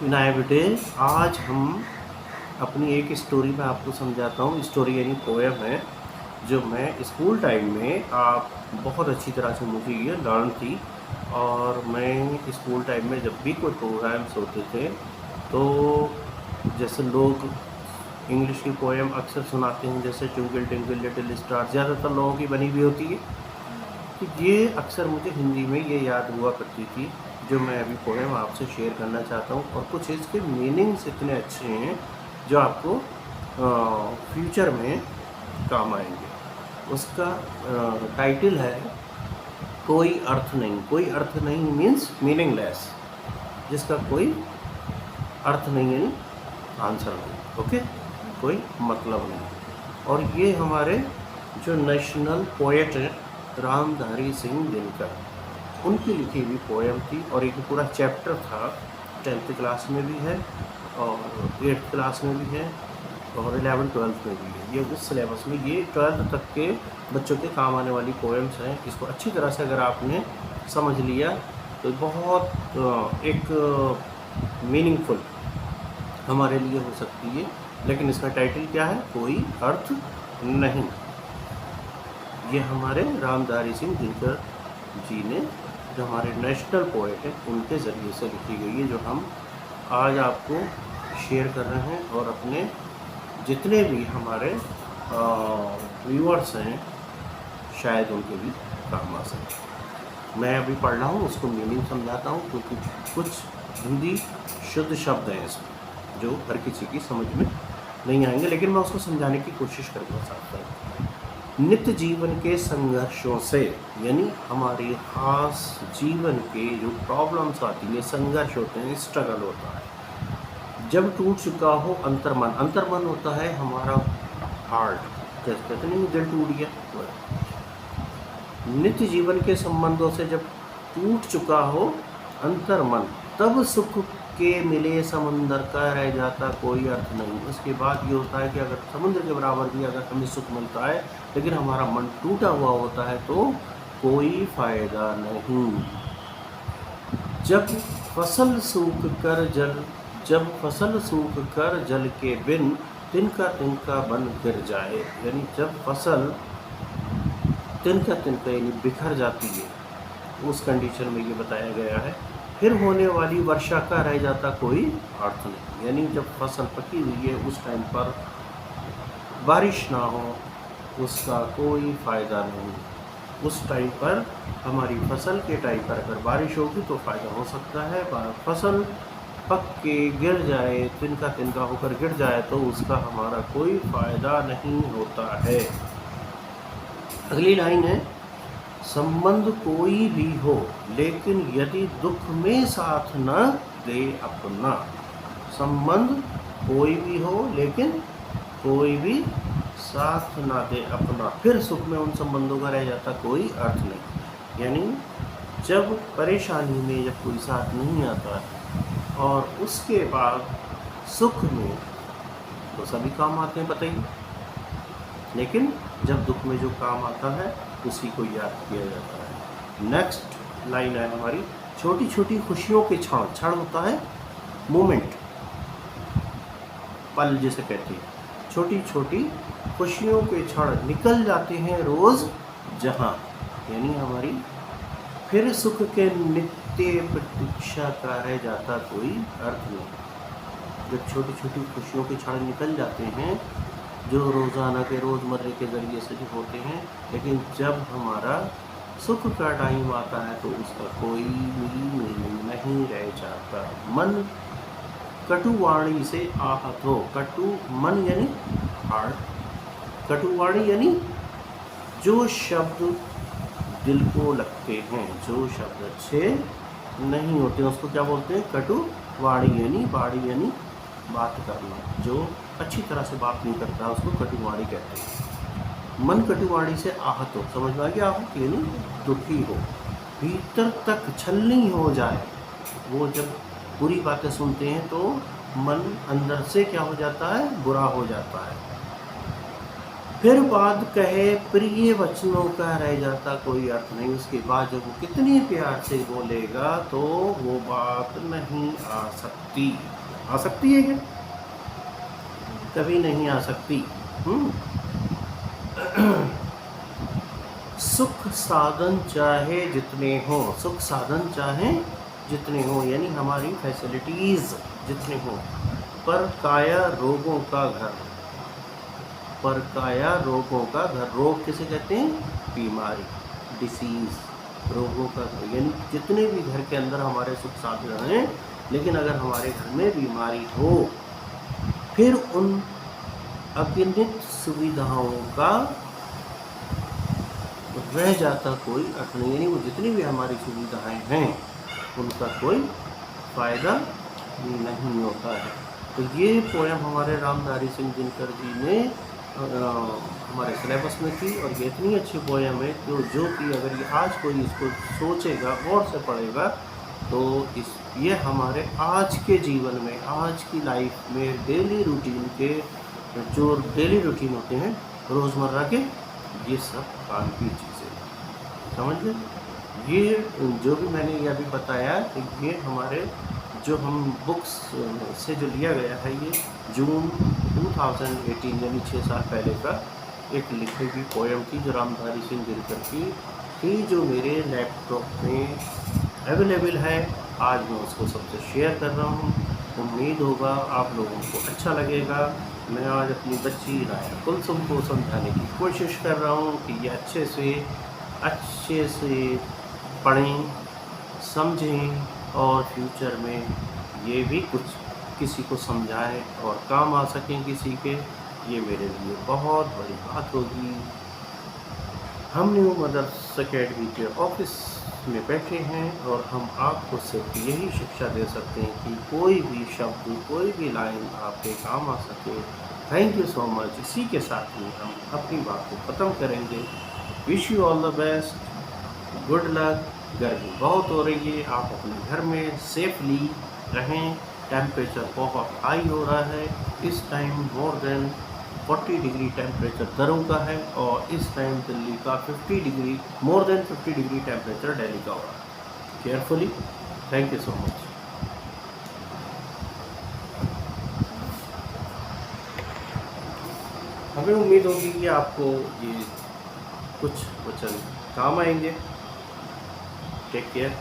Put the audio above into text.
विनायक बेटे, आज हम अपनी एक स्टोरी में आपको समझाता हूँ। स्टोरी यानी पोएम है जो मैं स्कूल टाइम में आप बहुत अच्छी तरह से मुझे ये लर्न थी। और मैं स्कूल टाइम में जब भी कोई प्रोग्राम्स होते थे तो जैसे लोग इंग्लिश की पोएम अक्सर सुनाते हैं, जैसे ट्विंकल ट्विंकल लिटिल स्टार ज़्यादातर लोगों की बनी हुई होती है। तो ये अक्सर मुझे हिंदी में ये याद हुआ करती थी जो मैं अभी पोएम आपसे शेयर करना चाहता हूँ। और कुछ इसके मीनिंग्स इतने अच्छे हैं जो आपको फ्यूचर में काम आएंगे। उसका टाइटल है कोई अर्थ नहीं। कोई अर्थ नहीं मीन्स मीनिंगलेस, जिसका कोई अर्थ नहीं यानी आंसर नहीं। ओके, कोई मतलब नहीं। और ये हमारे जो नेशनल पोएट हैं रामधारी सिंह दिनकर, उनकी लिखी हुई पोएम थी। और एक पूरा चैप्टर था, 10th क्लास में भी है और 8th क्लास में भी है और 11th-12th में भी है। ये उस सिलेबस में ये 12th तक के बच्चों के काम आने वाली पोएम्स हैं। इसको अच्छी तरह से अगर आपने समझ लिया तो बहुत एक मीनिंगफुल हमारे लिए हो सकती है। लेकिन इसका टाइटल क्या है? कोई अर्थ नहीं। ये हमारे रामधारी सिंह दिनकर जी ने, जो हमारे नेशनल पोएट हैं, उनके ज़रिए से लिखी गई है, जो हम आज आपको शेयर कर रहे हैं। और अपने जितने भी हमारे व्यूअर्स हैं शायद उनके भी काम आ सके। मैं अभी पढ़ रहा हूँ, उसको मीनिंग समझाता हूँ, क्योंकि कुछ हिंदी शुद्ध शब्द हैं इसमें जो हर किसी की समझ में नहीं आएंगे, लेकिन मैं उसको समझाने की कोशिश करूँगा साथ में। नित्य जीवन के संघर्षों से, यानी हमारे खास जीवन के जो प्रॉब्लम्स आती है, संघर्ष होते हैं, स्ट्रगल होता है। जब टूट चुका हो अंतर्मन, अंतर्मन होता है हमारा हार्ट, जैसे कहते नहीं दिल टूट गया। नित्य जीवन के संबंधों से जब टूट चुका हो अंतर्मन, तब सुख के मिले समंदर का रह जाता कोई अर्थ नहीं। उसके बाद ये होता है कि अगर समुद्र के बराबर भी अगर हमें सुख मिलता है, लेकिन हमारा मन टूटा हुआ होता है तो कोई फायदा नहीं। जब फसल सूख कर जल के बिन तिनका तिनका बन गिर जाए, यानी जब फसल तिनका तिनका यानी बिखर जाती है, उस कंडीशन में ये बताया गया है। फिर होने वाली वर्षा का रह जाता कोई अर्थ नहीं, यानी जब फसल पकी हुई है उस टाइम पर बारिश ना हो, उसका कोई फ़ायदा नहीं। उस टाइम पर हमारी फसल के टाइम पर अगर बारिश होगी तो फ़ायदा हो सकता है। फसल पक के गिर जाए, तिनका तिनका होकर गिर जाए, तो उसका हमारा कोई फ़ायदा नहीं होता है। अगली लाइन है, संबंध कोई भी हो लेकिन यदि दुख में साथ न दे अपना। संबंध कोई भी हो लेकिन कोई भी साथ ना दे अपना, फिर सुख में उन संबंधों का रह जाता कोई अर्थ नहीं। यानी जब परेशानी में जब कोई साथ नहीं आता और उसके बाद सुख में तो सभी काम आते हैं, बताइए, लेकिन जब दुख में जो काम आता है उसी को याद किया जाता है। नेक्स्ट लाइन है हमारी, छोटी छोटी खुशियों के क्षण, क्षण होता है मोमेंट, पल जिसे कहते हैं। छोटी छोटी खुशियों के क्षण निकल जाते हैं रोज़ जहाँ, यानी हमारी फिर सुख के नित्य प्रतीक्षा का रह जाता कोई अर्थ नहीं। जब छोटी छोटी खुशियों के क्षण निकल जाते हैं जो रोज़ाना के रोज़मर्रे के ज़रिए से जो होते हैं, लेकिन जब हमारा सुख का टाइम आता है तो उसका कोई मीनिंग नहीं रह जाता। मन कटुवाणी से आहत हो, कटु मन यानी हार्ट, कटुवाणी यानी जो शब्द दिल को लगते हैं, जो शब्द अच्छे नहीं होते उसको क्या बोलते हैं? कटुवाणी, यानी वाणी यानी बात करना, जो अच्छी तरह से बात नहीं करता उसको कटुवाणी कहते हैं। मन कटुवाणी से आहत हो, समझ में आ गया? आहत यानी दुखी हो, भीतर तक छलनी हो जाए। वो जब बुरी बातें सुनते हैं तो मन अंदर से क्या हो जाता है? बुरा हो जाता है। फिर बात कहे प्रिय वचनों का रह जाता कोई अर्थ नहीं, उसके बाद जब वो कितनी प्यार से बोलेगा तो वो बात नहीं आ सकती। आ सकती है क्या? कभी नहीं आ सकती। सुख साधन चाहे जितने हों, सुख साधन चाहे जितने हों, यानी हमारी फैसिलिटीज़ जितने हों, पर काया रोगों का घर, पर काया रोगों का घर। रोग किसे कहते हैं? बीमारी, डिसीज़, रोगों का घर, यानी जितने भी घर के अंदर हमारे सुख साधन हैं, लेकिन अगर हमारे घर में बीमारी हो, फिर उन अगणित सुविधाओं का रह जाता कोई अर्थ नहीं, यानी वो जितनी भी हमारी सुविधाएं हैं उनका कोई फ़ायदा नहीं होता है। तो ये पोएम हमारे रामधारी सिंह दिनकर जी ने हमारे सिलेबस में थी, और ये इतनी अच्छी पोएम है जो कि अगर ये आज कोई इसको सोचेगा, गौर से पढ़ेगा, तो ये हमारे आज के जीवन में, आज की लाइफ में, डेली रूटीन के जो डेली रूटीन होते हैं रोज़मर्रा के, ये सब काम की चीज़ें, समझ गए? ये जो भी मैंने ये अभी बताया, ये हमारे जो हम बुक्स से जो लिया गया है, ये जून 2018 यानी 6 साल पहले का एक लिखी हुई पोएम थी, जो रामधारी सिंह दिनकर की थी, जो मेरे लैपटॉप में अवेलेबल है। आज मैं उसको सबसे शेयर कर रहा हूँ। उम्मीद होगा आप लोगों को अच्छा लगेगा। मैं आज अपनी बच्ची राया कुलसुम को समझाने की कोशिश कर रहा हूँ कि ये अच्छे से पढ़ें, समझें, और फ्यूचर में ये भी कुछ किसी को समझाएं और काम आ सकें किसी के। ये मेरे लिए बहुत बड़ी बात होगी। हम न्यू मदर्स अकेडमी के ऑफिस में बैठे हैं, और हम आपको सिर्फ यही शिक्षा दे सकते हैं कि कोई भी शब्द, कोई भी लाइन आपके काम आ सके। Thank you so much. इसी के साथ ही हम अपनी बात को ख़त्म करेंगे। Wish you all the best, good luck. गर्मी बहुत हो रही है, आप अपने घर में सेफली रहें। टेम्परेचर बहुत हाई हो रहा है इस time, more than 40 degree temperature दरों का है, और इस टाइम दिल्ली का 50 degree, more than 50 degree temperature Delhi का हो रहा है। Carefully. Thank you so much. हमें उम्मीद होगी कि आपको ये कुछ वचन काम आएंगे। Take care.